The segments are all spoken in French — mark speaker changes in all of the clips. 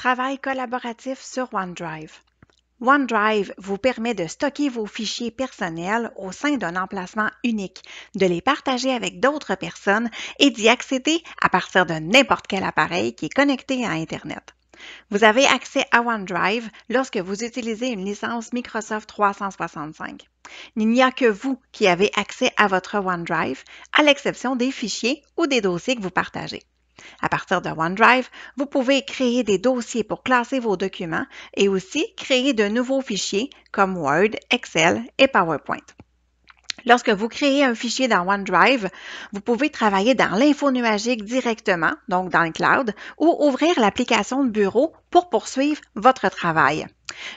Speaker 1: Travail collaboratif sur OneDrive. OneDrive vous permet de stocker vos fichiers personnels au sein d'un emplacement unique, de les partager avec d'autres personnes et d'y accéder à partir de n'importe quel appareil qui est connecté à Internet. Vous avez accès à OneDrive lorsque vous utilisez une licence Microsoft 365. Il n'y a que vous qui avez accès à votre OneDrive, à l'exception des fichiers ou des dossiers que vous partagez. À partir de OneDrive, vous pouvez créer des dossiers pour classer vos documents et aussi créer de nouveaux fichiers comme Word, Excel et PowerPoint. Lorsque vous créez un fichier dans OneDrive, vous pouvez travailler dans l'info nuagique directement, donc dans le cloud, ou ouvrir l'application de bureau pour poursuivre votre travail.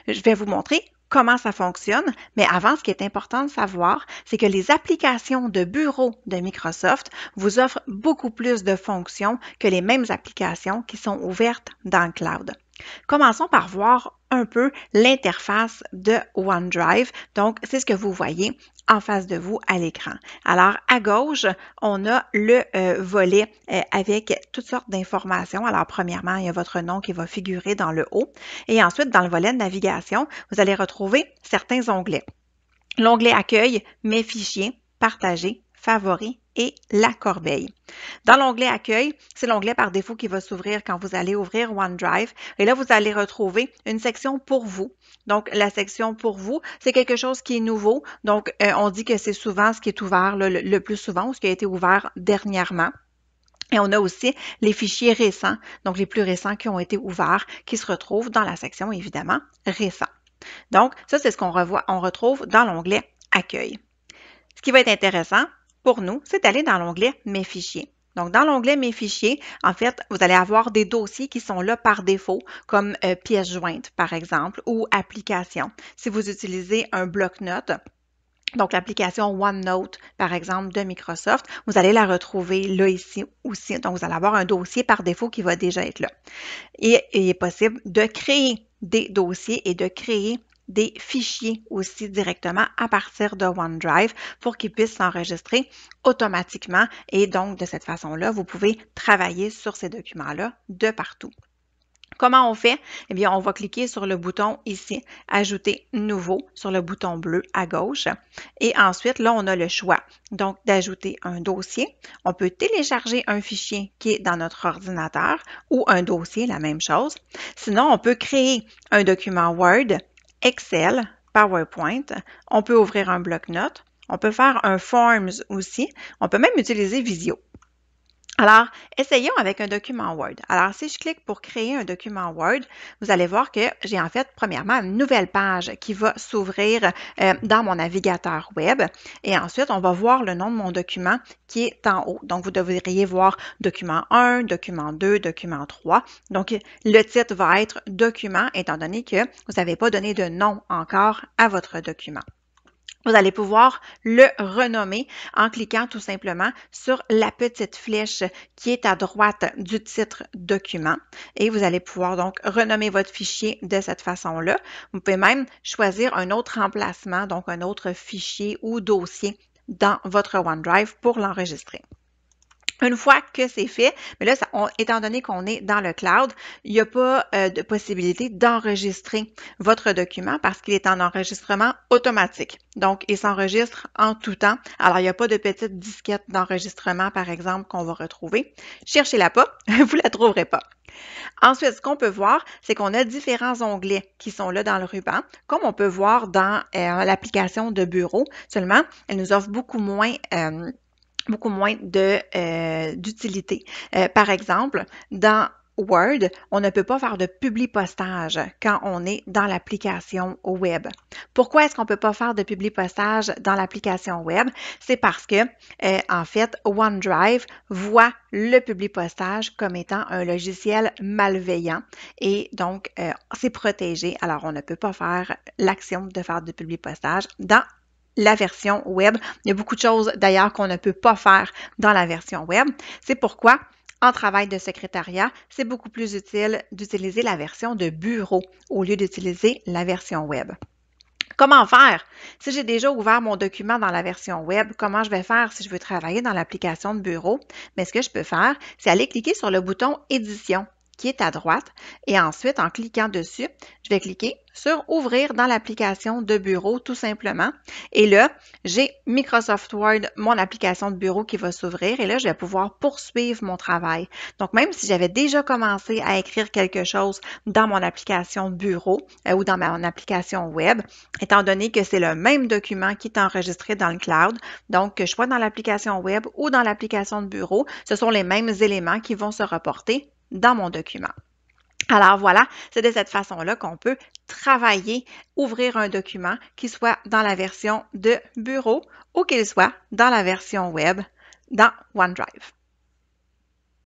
Speaker 1: Je vais vous montrer comment ça fonctionne, mais avant, ce qui est important de savoir, c'est que les applications de bureau de Microsoft vous offrent beaucoup plus de fonctions que les mêmes applications qui sont ouvertes dans le cloud. Commençons par voir un peu l'interface de OneDrive. Donc, c'est ce que vous voyez en face de vous à l'écran. Alors, à gauche, on a le volet avec toutes sortes d'informations. Alors, premièrement, il y a votre nom qui va figurer dans le haut. Et ensuite, dans le volet de navigation, vous allez retrouver certains onglets. L'onglet Accueil, Mes fichiers, Partager, Favoris et la corbeille. Dans l'onglet Accueil, c'est l'onglet par défaut qui va s'ouvrir quand vous allez ouvrir OneDrive. Et là, vous allez retrouver une section pour vous. Donc, la section pour vous, c'est quelque chose qui est nouveau. Donc, on dit que c'est souvent ce qui est ouvert le plus souvent ou ce qui a été ouvert dernièrement. Et on a aussi les fichiers récents, donc les plus récents qui ont été ouverts, qui se retrouvent dans la section, évidemment, récents. Donc, ça, c'est ce qu'on retrouve dans l'onglet Accueil. Ce qui va être intéressant pour nous, c'est d'aller dans l'onglet Mes fichiers. Donc, dans l'onglet Mes fichiers, en fait, vous allez avoir des dossiers qui sont là par défaut, comme pièces jointes, par exemple, ou applications. Si vous utilisez un bloc-notes, donc l'application OneNote, par exemple, de Microsoft, vous allez la retrouver là, ici aussi. Donc, vous allez avoir un dossier par défaut qui va déjà être là. Et il est possible de créer des dossiers et de créer des fichiers aussi directement à partir de OneDrive pour qu'ils puissent s'enregistrer automatiquement. Et donc, de cette façon-là, vous pouvez travailler sur ces documents-là de partout. Comment on fait? Eh bien, on va cliquer sur le bouton ici, Ajouter nouveau, sur le bouton bleu à gauche. Et ensuite, là, on a le choix, donc, d'ajouter un dossier. On peut télécharger un fichier qui est dans notre ordinateur ou un dossier, la même chose. Sinon, on peut créer un document Word, Excel, PowerPoint. On peut ouvrir un bloc-notes. On peut faire un Forms aussi. On peut même utiliser Visio. Alors, essayons avec un document Word. Alors, si je clique pour créer un document Word, vous allez voir que j'ai en fait, premièrement, une nouvelle page qui va s'ouvrir dans mon navigateur web. Et ensuite, on va voir le nom de mon document qui est en haut. Donc, vous devriez voir document 1, document 2, document 3. Donc, le titre va être document, étant donné que vous n'avez pas donné de nom encore à votre document. Vous allez pouvoir le renommer en cliquant tout simplement sur la petite flèche qui est à droite du titre document et vous allez pouvoir donc renommer votre fichier de cette façon-là. Vous pouvez même choisir un autre emplacement, donc un autre fichier ou dossier dans votre OneDrive pour l'enregistrer. Une fois que c'est fait, mais là, étant donné qu'on est dans le cloud, il n'y a pas de possibilité d'enregistrer votre document parce qu'il est en enregistrement automatique. Donc, il s'enregistre en tout temps. Alors, il n'y a pas de petite disquette d'enregistrement, par exemple, qu'on va retrouver. Cherchez-la pas, vous ne la trouverez pas. Ensuite, ce qu'on peut voir, c'est qu'on a différents onglets qui sont là dans le ruban, comme on peut voir dans l'application de bureau. Seulement, elle nous offre beaucoup moins d'utilité. Par exemple, dans Word, on ne peut pas faire de publi-postage quand on est dans l'application web. Pourquoi est-ce qu'on ne peut pas faire de publi-postage dans l'application web? C'est parce que, en fait, OneDrive voit le publi-postage comme étant un logiciel malveillant et donc, c'est protégé. Alors, on ne peut pas faire l'action de faire de publi-postage dans la version web. Il y a beaucoup de choses d'ailleurs qu'on ne peut pas faire dans la version web. C'est pourquoi, en travail de secrétariat, c'est beaucoup plus utile d'utiliser la version de bureau au lieu d'utiliser la version web. Comment faire? Si j'ai déjà ouvert mon document dans la version web, comment je vais faire si je veux travailler dans l'application de bureau? Mais ce que je peux faire, c'est aller cliquer sur le bouton Édition qui est à droite et ensuite, en cliquant dessus, je vais cliquer sur Ouvrir dans l'application de bureau tout simplement. Et là, j'ai Microsoft Word, mon application de bureau qui va s'ouvrir et là, je vais pouvoir poursuivre mon travail. Donc, même si j'avais déjà commencé à écrire quelque chose dans mon application de bureau ou dans mon application web, étant donné que c'est le même document qui est enregistré dans le cloud, donc que je sois dans l'application web ou dans l'application de bureau, ce sont les mêmes éléments qui vont se reporter dans mon document. Alors voilà, c'est de cette façon-là qu'on peut travailler, ouvrir un document qui soit dans la version de bureau ou qu'il soit dans la version web dans OneDrive.